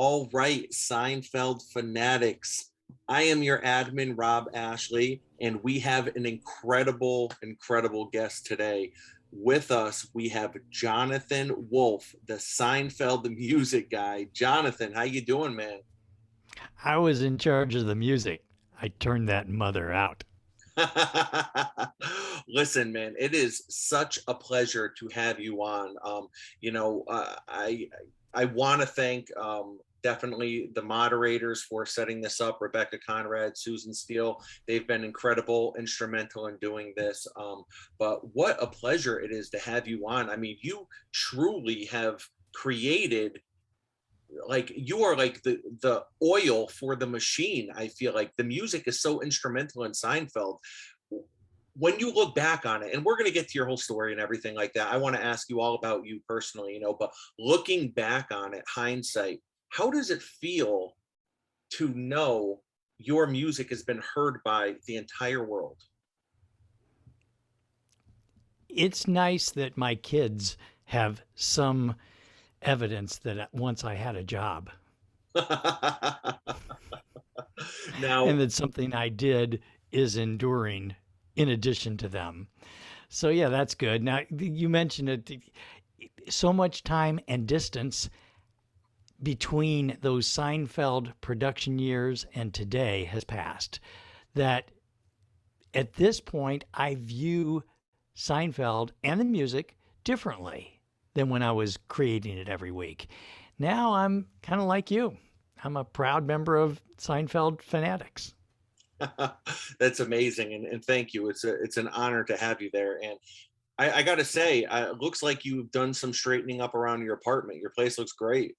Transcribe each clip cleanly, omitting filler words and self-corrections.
All right, Seinfeld fanatics. I am your admin, Rob Ashley, and we have an incredible guest today. With us, we have Jonathan Wolff, the Seinfeld music guy. Jonathan, how you doing, man? I was in charge of the music. I turned that mother out. Listen, man, it is such a pleasure to have you on. You know, I want to thank definitely the moderators for setting this up. Rebecca Conrad, Susan Steele, they've been incredible, instrumental in doing this. But what a pleasure it is to have you on. I mean, you truly have created, like, you are like the oil for the machine. I feel like the music is so instrumental in Seinfeld. When you look back on it, and we're going to get to your whole story and everything like that, I want to ask you all about you personally, but looking back on it, hindsight, how does it feel to know your music has been heard by the entire world? It's nice that my kids have some evidence that once I had a job Now, and that something I did is enduring in addition to them. So, yeah, that's good. Now, you mentioned it so much time and distance between those Seinfeld production years and today has passed that at this point, I view Seinfeld and the music differently than when I was creating it every week. Now I'm kind of like you. I'm a proud member of Seinfeld fanatics. that's amazing, and thank you. It's an honor to have you there. And I got to say, it looks like you've done some straightening up around your apartment. Your place looks great.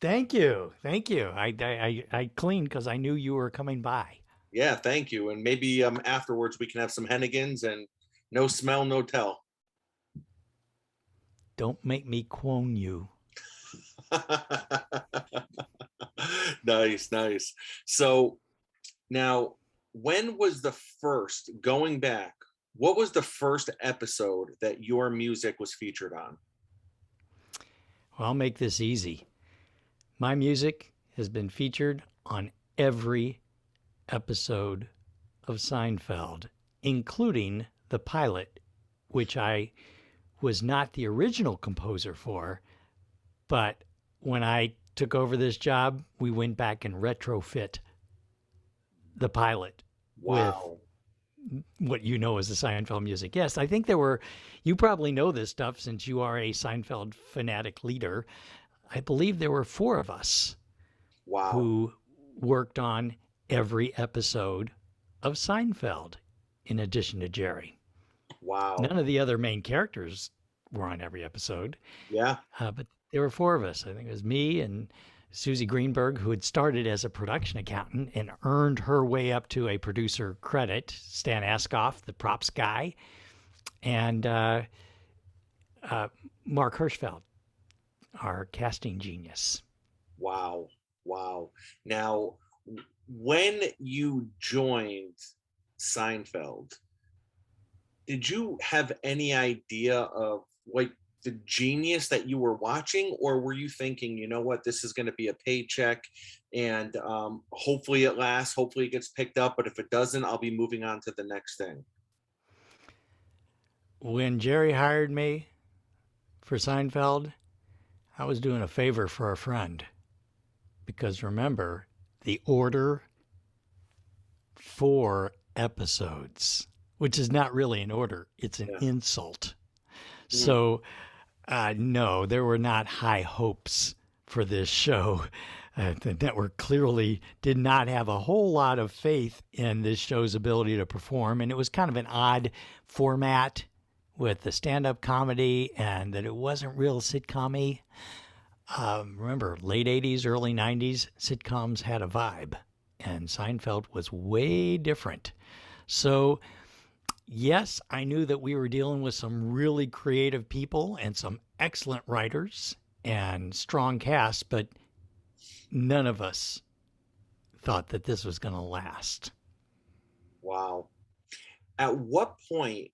Thank you. Thank you. I cleaned because I knew you were coming by. Yeah, thank you. And maybe afterwards we can have some Hennigans and no smell, no tell. Don't make me quone you. Nice, nice. So now, when was the first, going back, what was the first episode that your music was featured on? Well, I'll make this easy. My music has been featured on every episode of Seinfeld, including the pilot, which I was not the original composer for, but when I took over this job, we went back and retrofit the pilot with Wow. what you know as the Seinfeld music. Yes, I think there were, you probably know this stuff since you are a Seinfeld fanatic leader. I believe there were four of us Wow. who worked on every episode of Seinfeld, in addition to Jerry. Wow. None of the other main characters were on every episode, Yeah. but there were four of us. I think it was me and Susie Greenberg, who had started as a production accountant and earned her way up to a producer credit, Stan Askoff, the props guy, and uh, Mark Hirschfeld, our casting genius. Wow. Wow. Now, when you joined Seinfeld, did you have any idea of, like, the genius that you were watching, or were you thinking, you know what, this is going to be a paycheck, and hopefully it lasts, hopefully it gets picked up, but if it doesn't, I'll be moving on to the next thing? When Jerry hired me for Seinfeld, I was doing a favor for a friend because remember, the order, four episodes, which is not really an order, it's an Yeah. insult. Mm. So, no, there were not high hopes for this show. The network clearly did not have a whole lot of faith in this show's ability to perform. And it was kind of an odd format with the stand up comedy and that it wasn't real sitcom y. Remember, late 80s, early 90s, sitcoms had a vibe, and Seinfeld was way different. So, yes, I knew that we were dealing with some really creative people and some excellent writers and strong casts, but none of us thought that this was going to last. Wow. At what point,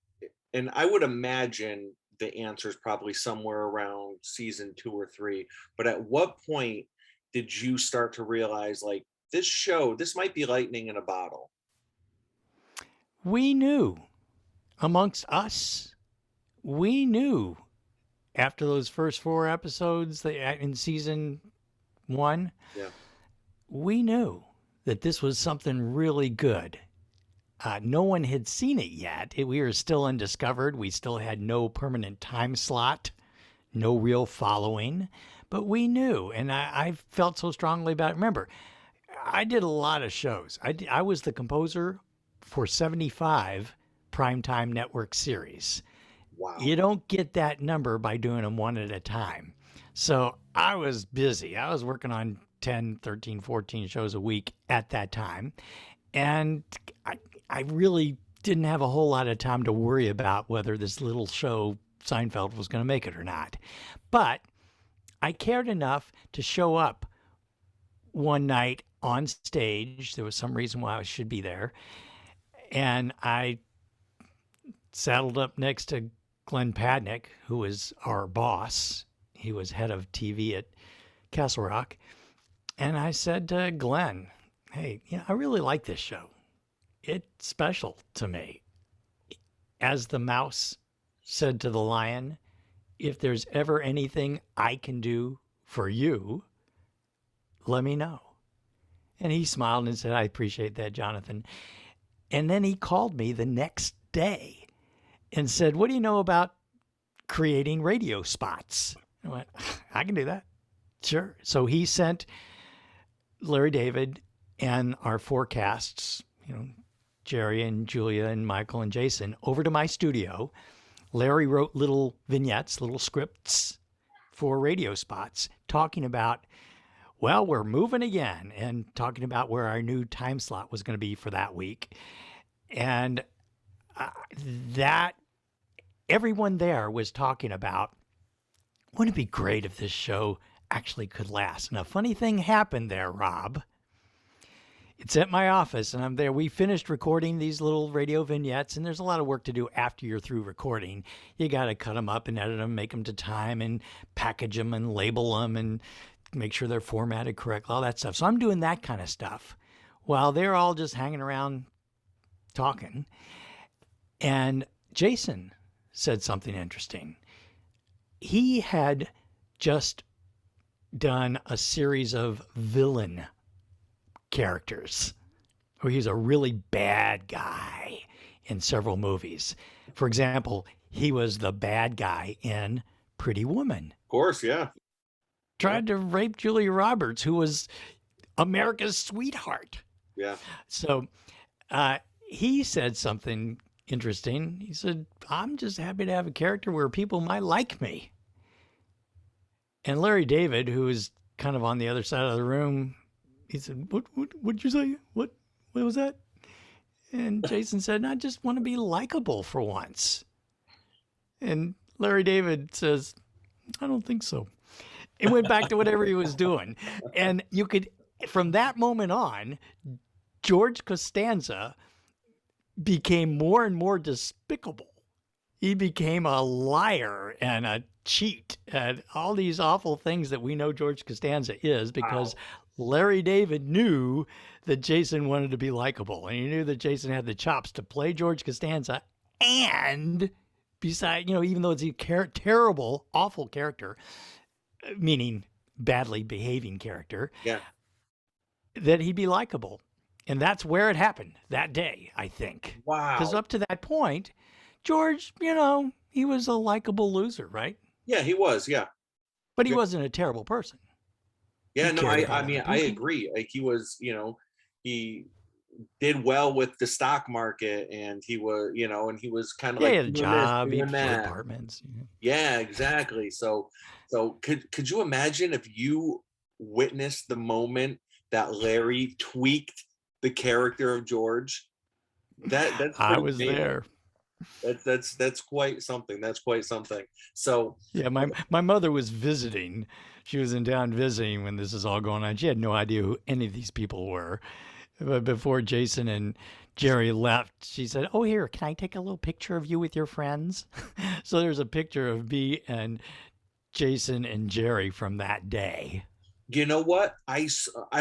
and I would imagine the answer is probably somewhere around season two or three, but at what point did you start to realize like this show, this might be lightning in a bottle? We knew amongst us, we knew after those first 4 episodes in season 1, Yeah. we knew that this was something really good. No one had seen it yet. We were still undiscovered. We still had no permanent time slot, no real following, but we knew. And I felt so strongly about it. Remember, I did a lot of shows. I was the composer for 75 primetime network series. Wow. You don't get that number by doing them one at a time. So I was busy. I was working on 10, 13, 14 shows a week at that time. And I really didn't have a whole lot of time to worry about whether this little show, Seinfeld, was going to make it or not. But I cared enough to show up one night on stage. There was some reason why I should be there. And I saddled up next to Glenn Padnick, who was our boss. He was head of TV at Castle Rock. And I said to Glenn, hey, I really like this show. It's special to me. As the mouse said to the lion, if there's ever anything I can do for you, let me know. And he smiled and said, I appreciate that, Jonathan. And then he called me the next day and said, what do you know about creating radio spots? I went, I can do that. Sure. So he sent Larry David and our forecasts, Jerry and Julia and Michael and Jason, over to my studio. Larry wrote little vignettes, little scripts for radio spots talking about, well, we're moving again, and talking about where our new time slot was going to be for that week. And that everyone there was talking about, wouldn't it be great if this show actually could last? And a funny thing happened there, Rob. It's at my office, and I'm there. We finished recording these little radio vignettes, and there's a lot of work to do after you're through recording. You got to cut them up and edit them, make them to time, and package them and label them and make sure they're formatted correctly, all that stuff. So I'm doing that kind of stuff while they're all just hanging around talking. And Jason said something interesting. He had just done a series of villain characters where he's a really bad guy in several movies. For example, he was the bad guy in Pretty Woman. Of course, yeah. Tried to rape Julia Roberts, who was America's sweetheart. Yeah. So he said something interesting. He said, I'm just happy to have a character where people might like me. And Larry David, who is kind of on the other side of the room, he said, what'd you say? What was that? And Jason said, I just want to be likable for once. And Larry David says, I don't think so. It went back to whatever he was doing. And you could, from that moment on, George Costanza became more and more despicable. He became a liar and a cheat and all these awful things that we know George Costanza is, because Larry David knew that Jason wanted to be likable, and he knew that Jason had the chops to play George Costanza. And besides, even though it's a terrible, awful character, meaning badly behaving character, Yeah. that he'd be likable. And that's where it happened that day, I think. Wow. Because up to that point, George, he was a likable loser, right? Yeah, he was. Yeah. But he wasn't a terrible person. Yeah, He no, cared I about mean, other I people. agree. Like he was, he did well with the stock market, and he was, and he was kind of Yeah, like he had a doing this, job, he doing had 4 that. apartments. Yeah, exactly. So could you imagine if you witnessed the moment that Larry tweaked the character of George? That's I pretty was amazing. there. That's quite something. That's quite something. So Yeah, my mother was visiting. She was in town visiting when this is all going on. She had no idea who any of these people were. But before Jason and Jerry left, she said, oh, here, can I take a little picture of you with your friends? So there's a picture of me and Jason and Jerry from that day. You know what? I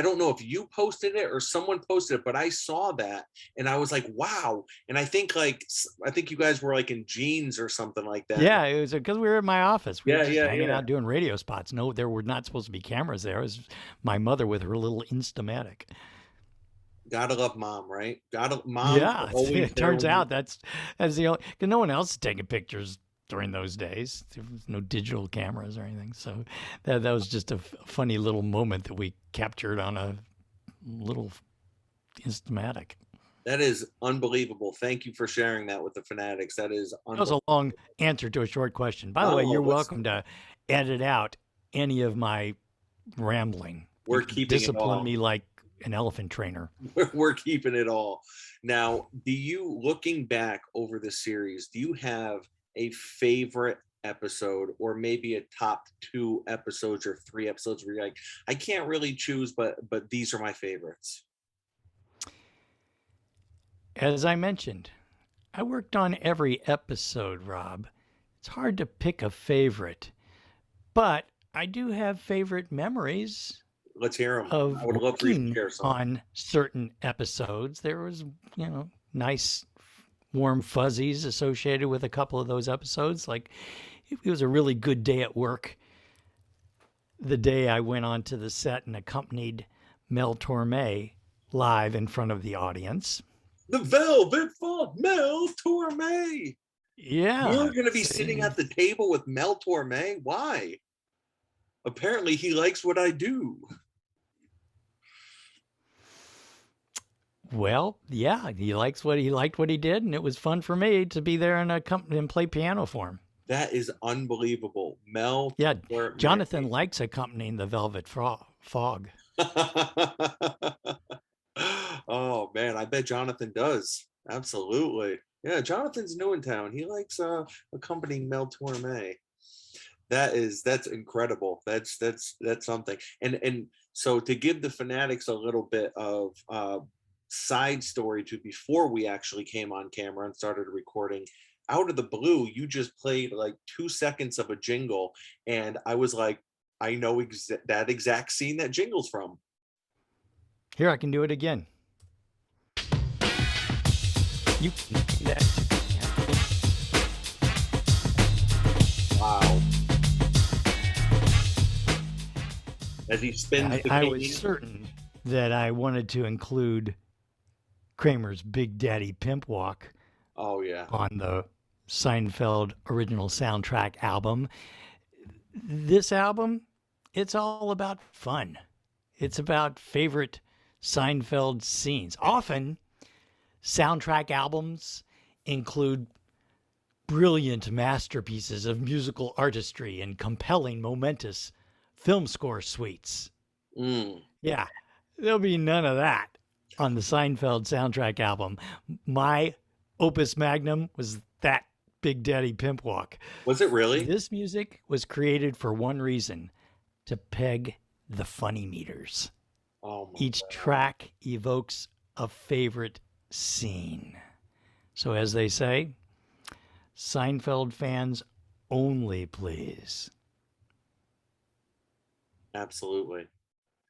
don't know if you posted it or someone posted it, but I saw that and I was like, wow. And I think you guys were like in jeans or something like that. Yeah, it was because we were in my office. We were Yeah, just yeah, hanging yeah. out doing radio spots. No, there were not supposed to be cameras there. It was my mother with her little Instamatic. Gotta love mom, right? Gotta moms are Yeah, always it there turns when you. out that's the only because no one else is taking pictures during those days. There was no digital cameras or anything, so that was just a funny little moment that we captured on a little Instamatic. That is unbelievable. Thank you for sharing that with the fanatics. That is That was a unbelievable. long answer to a short question. By the way, No, you're let's. welcome to edit out any of my rambling. You We're can keeping it discipline all. me like an elephant trainer. We're keeping it all. Now, do you, looking back over the series, do you have a favorite episode or maybe a top two episodes or three episodes where you're like, I can't really choose, but these are my favorites? As I mentioned, I worked on every episode, Rob. It's hard to pick a favorite, but I do have favorite memories Let's hear them. I of would love for you to working share some. on certain episodes. There was, nice warm fuzzies associated with a couple of those episodes. Like it was a really good day at work the day I went onto the set and accompanied Mel Torme live in front of the audience. The Velvet Funk, Mel Torme. Yeah. You're going to be sitting at the table with Mel Torme. Why? Apparently, he likes what I do. Well, yeah, he liked what he did, and it was fun for me to be there and accompany and play piano for him. That is unbelievable. Mel Yeah, Torme. Jonathan likes accompanying the Velvet Fog. Oh man, I bet Jonathan does. Absolutely. Yeah, Jonathan's new in town. He likes accompanying Mel Torme. That's incredible. That's something. And so to give the fanatics a little bit of side story to before we actually came on camera and started recording, out of the blue, you just played like 2 seconds of a jingle, and I was like, I know that exact scene that jingle's from. Here, I can do it again. You can do that. Wow. As he spins the I was cane. certain that I wanted to include Kramer's Big Daddy Pimp Walk Oh yeah. on the Seinfeld original soundtrack album. This album, it's all about fun. It's about favorite Seinfeld scenes. Often, soundtrack albums include brilliant masterpieces of musical artistry and compelling, momentous film score suites. Mm. Yeah, there'll be none of that on the Seinfeld soundtrack album. My opus magnum was that Big Daddy Pimp Walk. Was it really? This music was created for one reason, to peg the funny meters. Oh my Each God. track evokes a favorite scene. So, as they say, Seinfeld fans only, please. Absolutely.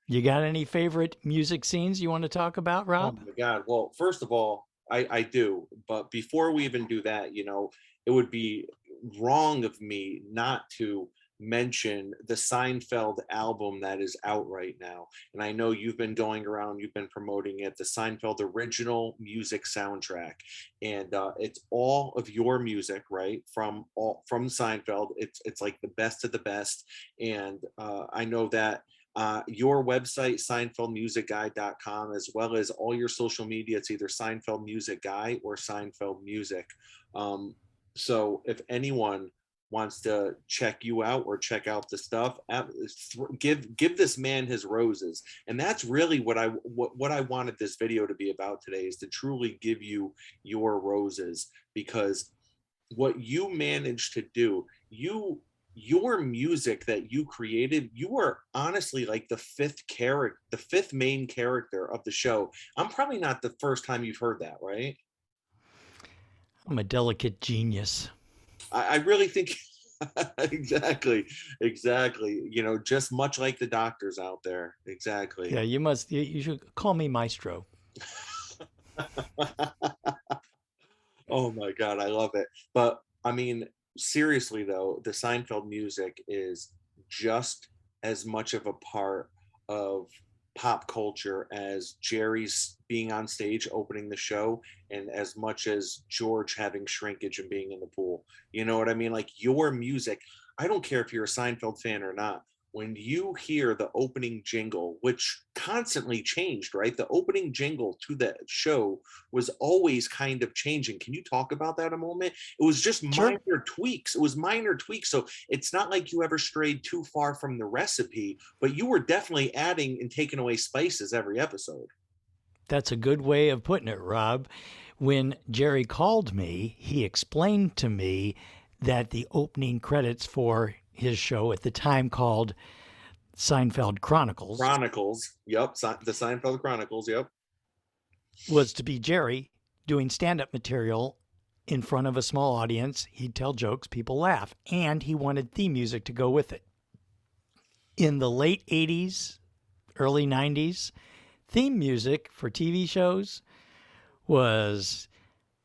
You got any favorite music scenes you want to talk about, Oh Rob? my God. Well, first of all, I do. But before we even do that, it would be wrong of me not to mention the Seinfeld album that is out right now. And I know you've been going around, you've been promoting it, the Seinfeld original music soundtrack. And it's all of your music, right? From Seinfeld. It's like the best of the best. And I know that your website, SeinfeldMusicGuy.com, as well as all your social media. It's either Seinfeld Music Guy or Seinfeld Music. Um, so if anyone wants to check you out or check out the stuff, give this man his roses. And that's really what I wanted this video to be about today, is to truly give you your roses, because what you managed to do, your music that you created, you are honestly like the fifth main character of the show. I'm probably not the first time you've heard that, right? I'm a delicate genius. I really think Exactly, exactly. You know, just much like the doctors out there. Exactly. Yeah, you should call me Maestro. Oh my God, I love it. But I mean, seriously though, the Seinfeld music is just as much of a part of pop culture as Jerry's being on stage opening the show, and as much as George having shrinkage and being in the pool. You know what I mean? Like your music, I don't care if you're a Seinfeld fan or not. When you hear the opening jingle, which constantly changed, right? The opening jingle to the show was always kind of changing. Can you talk about that a moment? It was just Sure. minor tweaks. It was minor tweaks. So it's not like you ever strayed too far from the recipe, but you were definitely adding and taking away spices every episode. That's a good way of putting it, Rob. When Jerry called me, he explained to me that the opening credits for his show at the time called Seinfeld Chronicles Chronicles. Yep. The Seinfeld Chronicles. Yep. was to be Jerry doing stand up material in front of a small audience. He'd tell jokes, people laugh, and he wanted theme music to go with it. In the late 80s, early 90s, theme music for TV shows was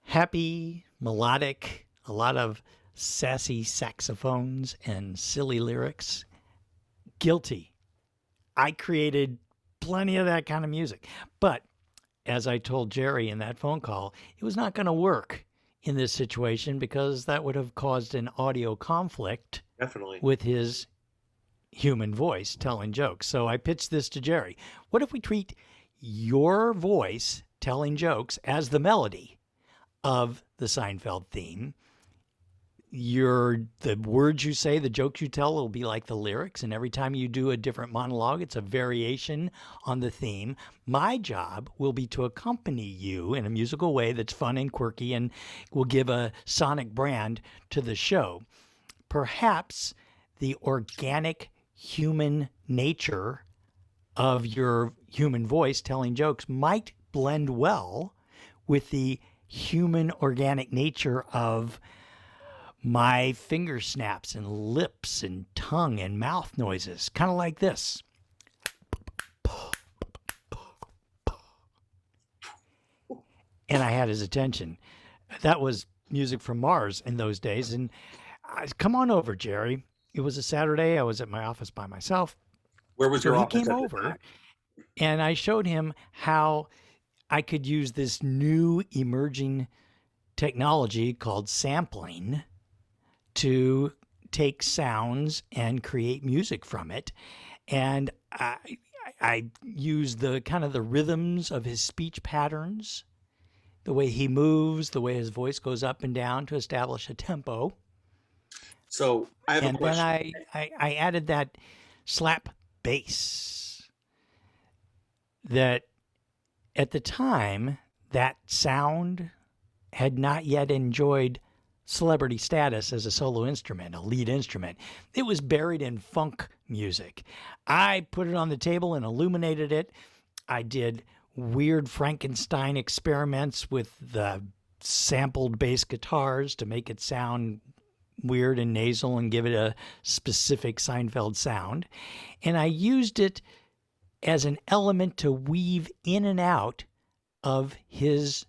happy, melodic, a lot of sassy saxophones and silly lyrics. Guilty. I created plenty of that kind of music. But as I told Jerry in that phone call, it was not going to work in this situation because that would have caused an audio conflict Definitely. with his human voice telling jokes. So I pitched this to Jerry. What if we treat your voice telling jokes as the melody of the Seinfeld theme? The words you say, the jokes you tell will be like the lyrics, and every time you do a different monologue, it's a variation on the theme. My job will be to accompany you in a musical way that's fun and quirky and will give a sonic brand to the show. Perhaps the organic human nature of your human voice telling jokes might blend well with the human organic nature of my finger snaps and lips and tongue and mouth noises, kind of like this. And I had his attention. That was music from Mars in those days. And come on over, Jerry. It was a Saturday. I was at my office by myself. Where was So your he office came at the over time? and I showed him how I could use this new emerging technology called sampling to take sounds and create music from it. And I use the kind of the rhythms of his speech patterns, the way he moves, the way his voice goes up and down to establish a tempo. So I have a And then question. I added that slap bass that at the time, that sound had not yet enjoyed celebrity status as a solo instrument, a lead instrument. It was buried in funk music. I put it on the table and illuminated it. I did weird Frankenstein experiments with the sampled bass guitars to make it sound weird and nasal and give it a specific Seinfeld sound. And I used it as an element to weave in and out of his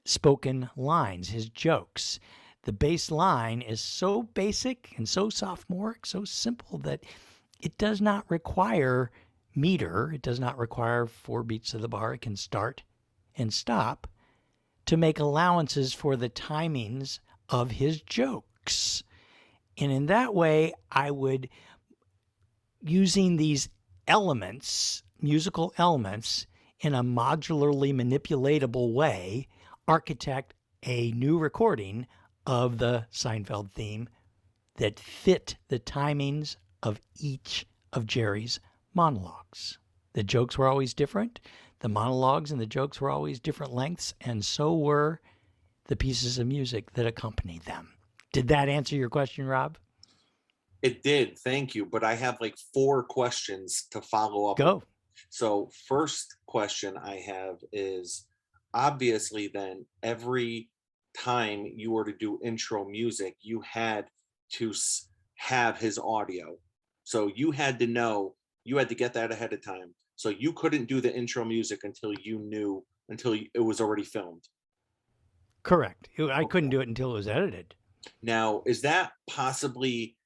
spoken lines, his jokes. The bass line is so basic and so sophomoric, so simple that it does not require meter. It does not require 4 beats of the bar. It can start and stop to make allowances for the timings of his jokes. And in that way, I would, using these elements, musical elements, in a modularly manipulatable way, architect a new recording of the Seinfeld theme that fit the timings of each of Jerry's monologues. The jokes were always different. The monologues and the jokes were always different lengths, and so were the pieces of music that accompanied them. Did that answer your question, Rob? It did, thank you. But I have like four questions to follow up on. Go. So, first question I have is obviously, then every time you were to do intro music, you had to have his audio. So you had to know, you had to get that ahead of time. So you couldn't do the intro music until you knew, until it was already filmed. Correct. I couldn't Okay. do it until it was edited. Now, is that possibly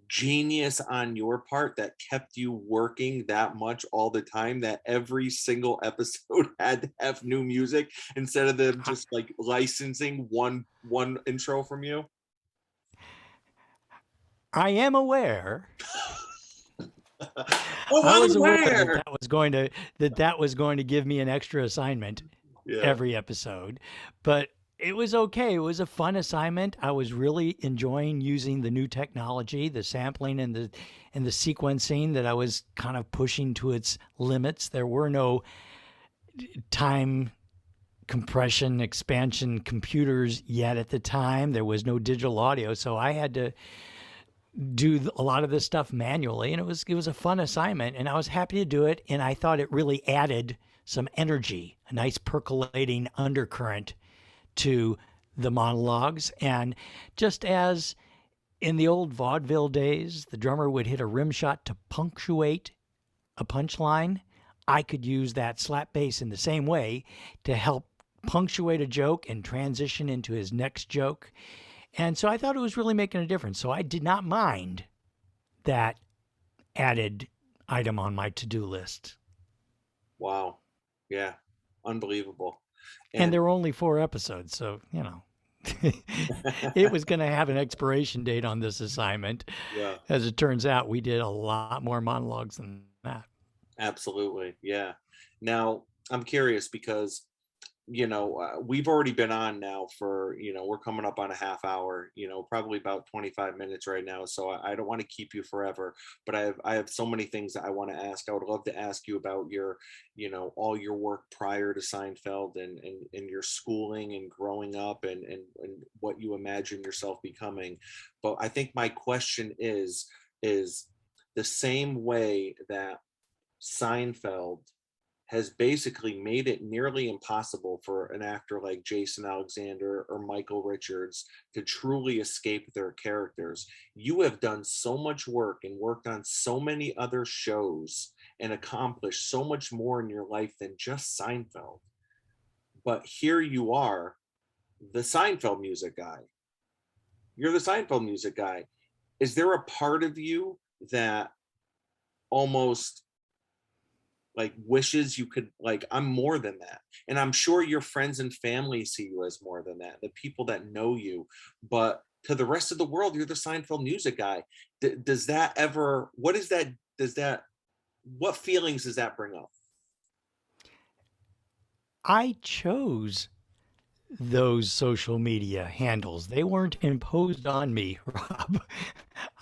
genius on your part that kept you working that much all the time, that every single episode had to have new music instead of them I, just like licensing one intro from you? I am aware. Well, I was I'm aware that aware. that was going to give me an extra assignment Yeah. every episode, but it was okay. It was a fun assignment. I was really enjoying using the new technology, the sampling and the sequencing that I was kind of pushing to its limits. There were no time compression expansion computers yet at the time. There was no digital audio, so I had to do a lot of this stuff manually, and it was a fun assignment, and I was happy to do it, and I thought it really added some energy, a nice percolating undercurrent to the monologues. And just as in the old vaudeville days, the drummer would hit a rim shot to punctuate a punchline, I could use that slap bass in the same way to help punctuate a joke and transition into his next joke. And so I thought it was really making a difference. So I did not mind that added item on my to do list. Wow. Yeah. Unbelievable. And And there were only 4 episodes. So, it was going to have an expiration date on this assignment. yeah, As it turns out, we did a lot more monologues than that. absolutely. Yeah. Now, I'm curious because we've already been on now for, we're coming up on a half hour, probably about 25 minutes right now. So I don't want to keep you forever, but I have so many things that I want to ask. I would love to ask you about your, all your work prior to Seinfeld, and your schooling and growing up, and what you imagine yourself becoming. But I think my question is the same way that Seinfeld has basically made it nearly impossible for an actor like Jason Alexander or Michael Richards to truly escape their characters. You have done so much work and worked on so many other shows and accomplished so much more in your life than just Seinfeld. But here you are, the Seinfeld music guy. You're the Seinfeld music guy. Is there a part of you that almost like wishes you could, like, I'm more than that? And I'm sure your friends and family see you as more than that, the people that know you. But to the rest of the world, you're the Seinfeld music guy. Does that ever, what is that, does that, what feelings does that bring up? I chose those social media handles. They weren't imposed on me, Rob.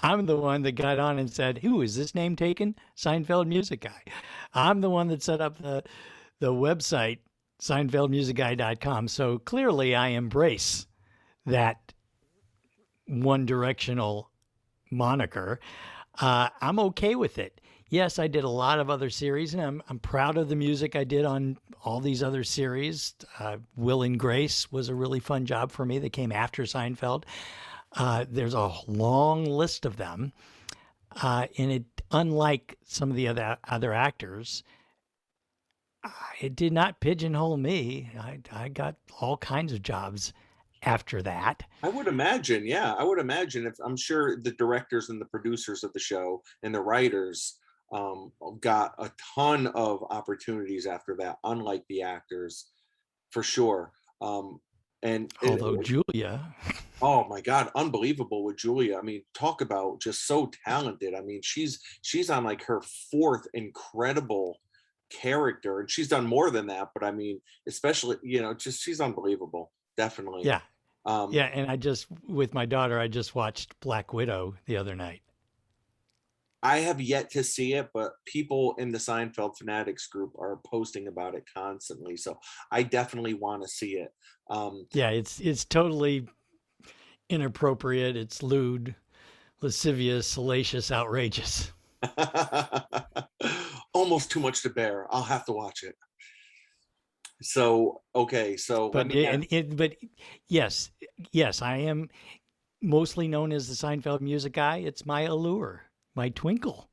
I'm the one that got on and said, "Who is this name taken? Seinfeld Music Guy." I'm the one that set up the website seinfeldmusicguy.com. So clearly I embrace that one directional moniker. I'm okay with it. Yes, I did a lot of other series, and I'm proud of the music I did on all these other series. Will and Grace was a really fun job for me that came after Seinfeld. There's a long list of them, and it, unlike some of the other actors, it did not pigeonhole me. I got all kinds of jobs after that. I would imagine, yeah, I would imagine, if I'm sure the directors and the producers of the show and the writers got a ton of opportunities after that, unlike the actors, for sure. And Although Julia, oh my God, unbelievable with Julia. I mean, talk about just so talented. I mean, she's on like her fourth incredible character, and she's done more than that. But I mean, especially, just she's unbelievable. Definitely. yeah, Um, yeah, and with my daughter, I just watched Black Widow the other night. I have yet to see it, but people in the Seinfeld fanatics group are posting about it constantly. So I definitely want to see it. Um, Yeah, it's totally inappropriate. It's lewd, lascivious, salacious, outrageous. almost too much to bear. I'll have to watch it. So, okay. So let But me ask. but yes, yes, I am. mostly known as the Seinfeld music guy, it's my allure, my twinkle.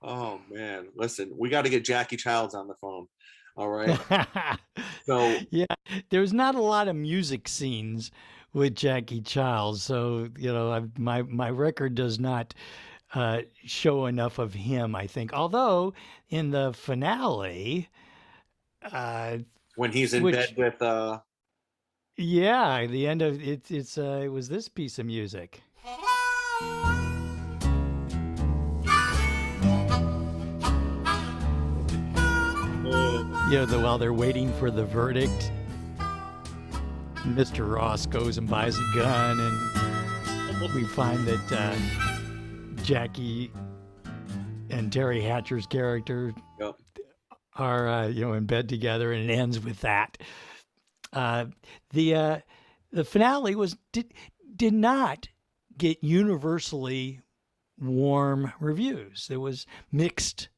Oh man, listen, we got to get Jackie Childs on the phone. All right. So, Yeah, there's not a lot of music scenes with Jackie Childs, so my record does not show enough of him, I think. Although in the finale, uh, when he's in bed which with yeah, the end of it was this piece of music. While they're waiting for the verdict, Mr. Ross goes and buys a gun, and we find that Jackie and Terry Hatcher's character yep. are in bed together, and it ends with that. Uh, the finale did not get universally warm reviews. There was mixed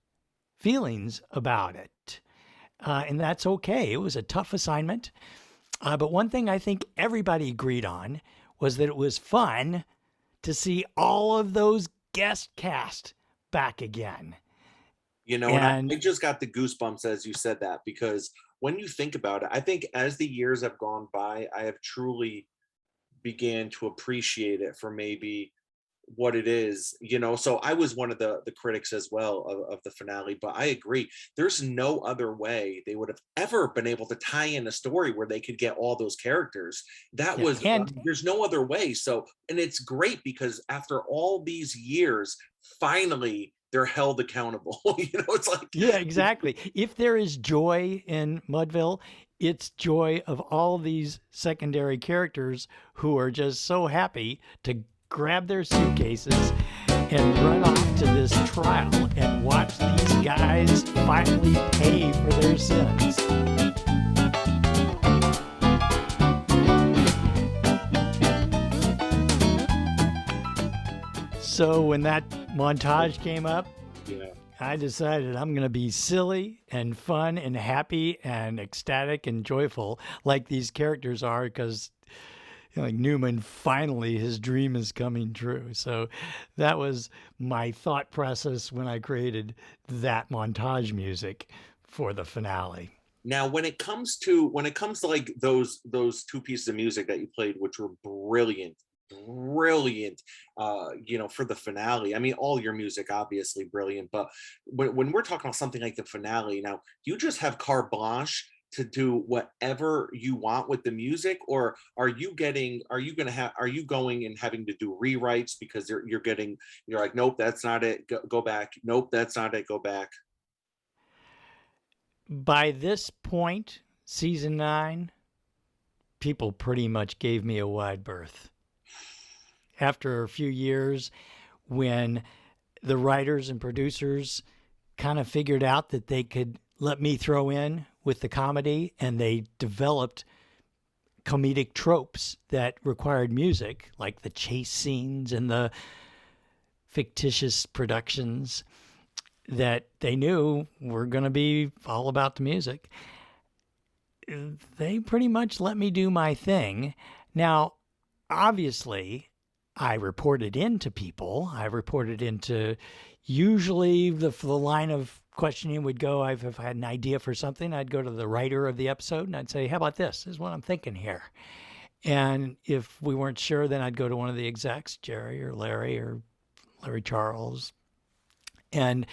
feelings about it, and that's okay. It was a tough assignment, but one thing I think everybody agreed on was that it was fun to see all of those guest cast back again. And I And just got the goosebumps as you said that, because when you think about it, I think as the years have gone by, I have truly began to appreciate it for maybe what it is. So I was one of the critics as well of the finale, but I agree, there's no other way they would have ever been able to tie in a story where they could get all those characters. That yeah, was and there's no other way. So, and it's great because after all these years, finally they're held accountable. It's like yeah, exactly. If there is joy in Mudville, it's joy of all these secondary characters who are just so happy to grab their suitcases and run off to this trial and watch these guys finally pay for their sins. So when that montage came up, yeah. I decided I'm going to be silly and fun and happy and ecstatic and joyful like these characters are, because like Newman, finally his dream is coming true. So that was my thought process when I created that montage music for the finale. Now, when it comes to like those two pieces of music that you played, which were brilliant, brilliant, for the finale. I mean, all your music obviously brilliant, but when we're talking about something like the finale, now you just have carte blanche to do whatever you want with the music, or are you going and having to do rewrites because you're like, nope, that's not it, go back, nope, that's not it, go back. By this point, season 9, people pretty much gave me a wide berth. After a few years, when the writers and producers kind of figured out that they could let me throw in with the comedy, and they developed comedic tropes that required music, like the chase scenes and the fictitious productions that they knew were going to be all about the music. They pretty much let me do my thing. Now, obviously, I reported into people. I reported into, usually the line of questioning would go, if I had an idea for something, I'd go to the writer of the episode and I'd say, how about this? This is what I'm thinking here. And if we weren't sure, then I'd go to one of the execs, Jerry or Larry Charles. And